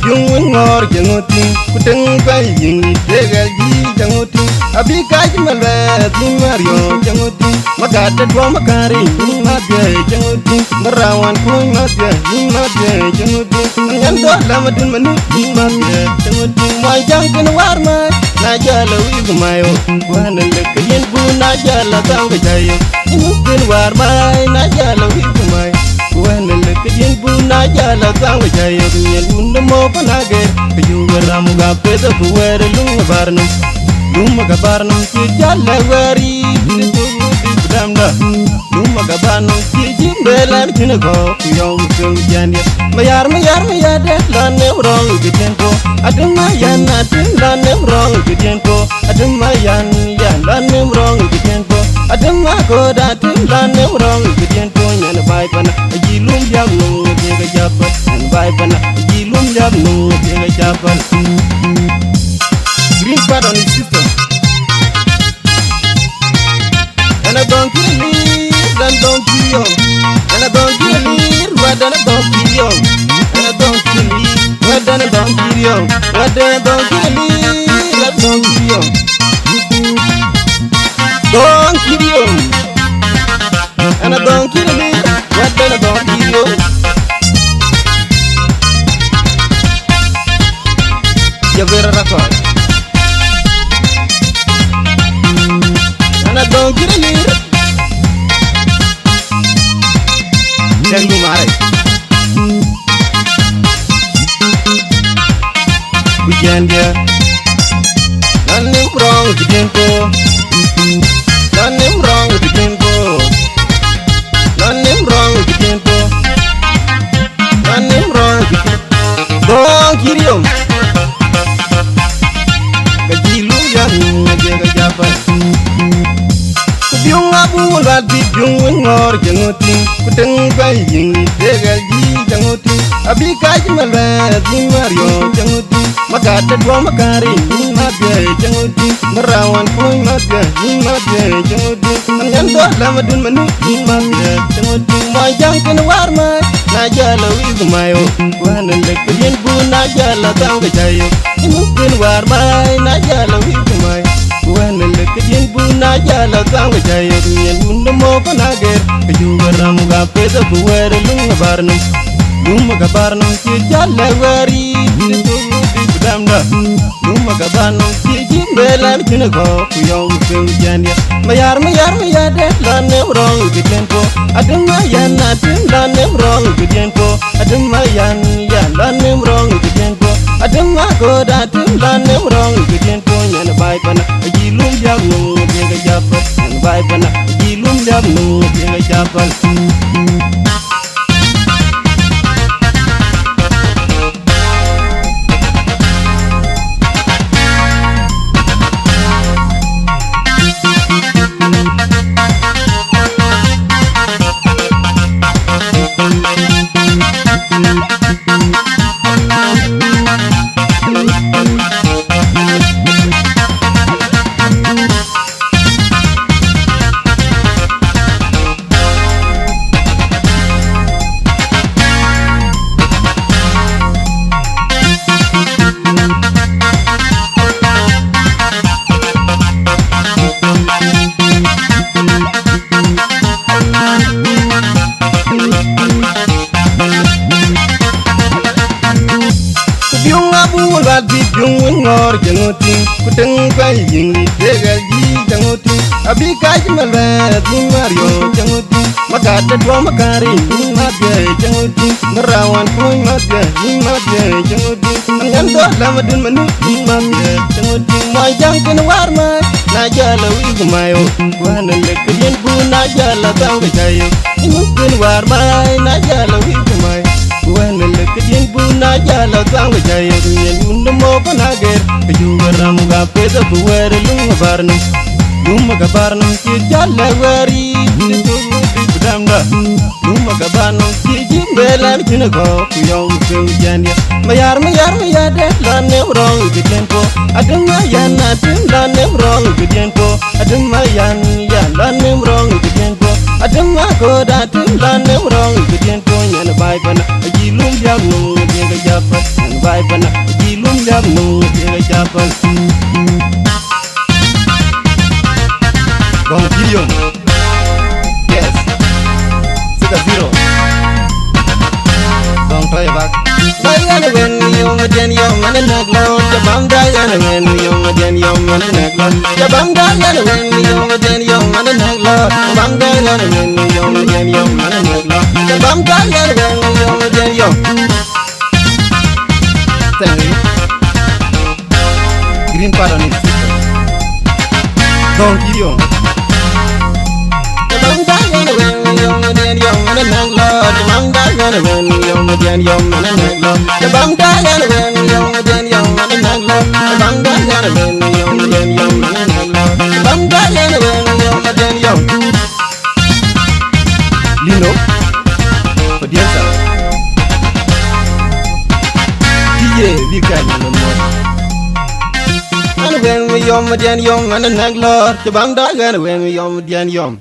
jung ngor jangoti kuteng bay ying tegal ji jangoti abi kaj malwe di mario jangoti magata dwa makari mabye jangoti marawan kuy mabye jangoti nyan do lamadun manu mabye jangoti moy jangkin warma na jala wi gumayo wana lekyen bu na jala tang jayo inukin warma na jala wi gumayo wana lekyen bu na jala tang jayo nyen unda mo panage kayu ramu ga peda buwer lunga barnum ki jala wari damda lunga ga barnum ki jimbelan kinago yong tung janya mayar de lane wrong gitempo aduma yan atin lane wrong gitempo aduma yan lane wrong gitempo aduma ko datin lane wrong gitempo nyan bai pana jilum yam no ga japat nyan bai pana jilum yam no ga japat green pad on his system and I don't kill me dan don't kill and I don't kill me dan I don't kill and I don't kill me dan I don't kill dan I don't kill me dan don't kill and I don't kill me dan I don't kill ya vera record and I don't kill me dan lu mare hujan dia nanem wrong di tempo nanem wrong di tempo nanem wrong di tempo nanem wrong di dong kiriom kajilu yang jaga japan biung abu lat biung ngor jangoti kuteng bay ying tegal ji jangoti abi kaj malwe di mario jangoti magata dwa makari mabye jangoti marawan kuy mabye jangoti nyan do lamadun manu mabye jangoti moy jangkin warma na jala wi gumayo wana lekyen bu na jala tang jayo inukin warma na jala wi gumayo wana lekyen bu na jala tang jayo nyen unda mo panage kayu ramu ga peda buwer lunga barnum ki jala wari damda lunga ga barnum ki jimbelan kinago yong tung janya mayar de lane wrong gitempo aduma yan atin lane wrong gitempo aduma yan lane wrong gitempo aduma ko datin lane wrong gitempo nyan bai pana jilum yam no ga japat nyan bai pana jilum yam no ga japat biung ngor jangoti kuteng bay ying tegal ji jangoti abi kaj malwe di mario jangoti magata dwa makari mabye jangoti marawan kuy mabye jangoti nyan do lamadun manu mabye jangoti moy jangkin warma na jala wi gumayo wana lekyen bu na jala tang jayo inukin warma na jala wi gumayo wana lekyen bu na jala tang jayo nyen unda mo panage kayu ramu ga peda buwer lunga barnum ki jala wari damda lunga ga barnum ki jimbelan kinago yong tung janya mayar de lane wrong gitempo aduma yan atin lane wrong gitempo aduma yan lane wrong gitempo aduma ko datin lane wrong gitempo nyan bai pana jilum yam no ga japat vai pana ji lum yam no te chapal Gong Gideon yes 6-0 Gong toy back Dayan when you again your man and naglo Jabam dayan when you again your man and naglo Jabam dayan when you again your man and naglo Jabam dayan when you again your man and naglo Jabam dayan when you again your Thank you Green part on it Gong Gideon Jabam dayan when you again your man and naglo Jabam dayan when you again your man and naglo Jabam dayan when you again your man and naglo Jabam dayan when you again your man and naglo Jabam dayan when you again your Lino Podiensa DJ Vikan Nomor When we yom again yom and naglo Jabam dayan when we yom again yom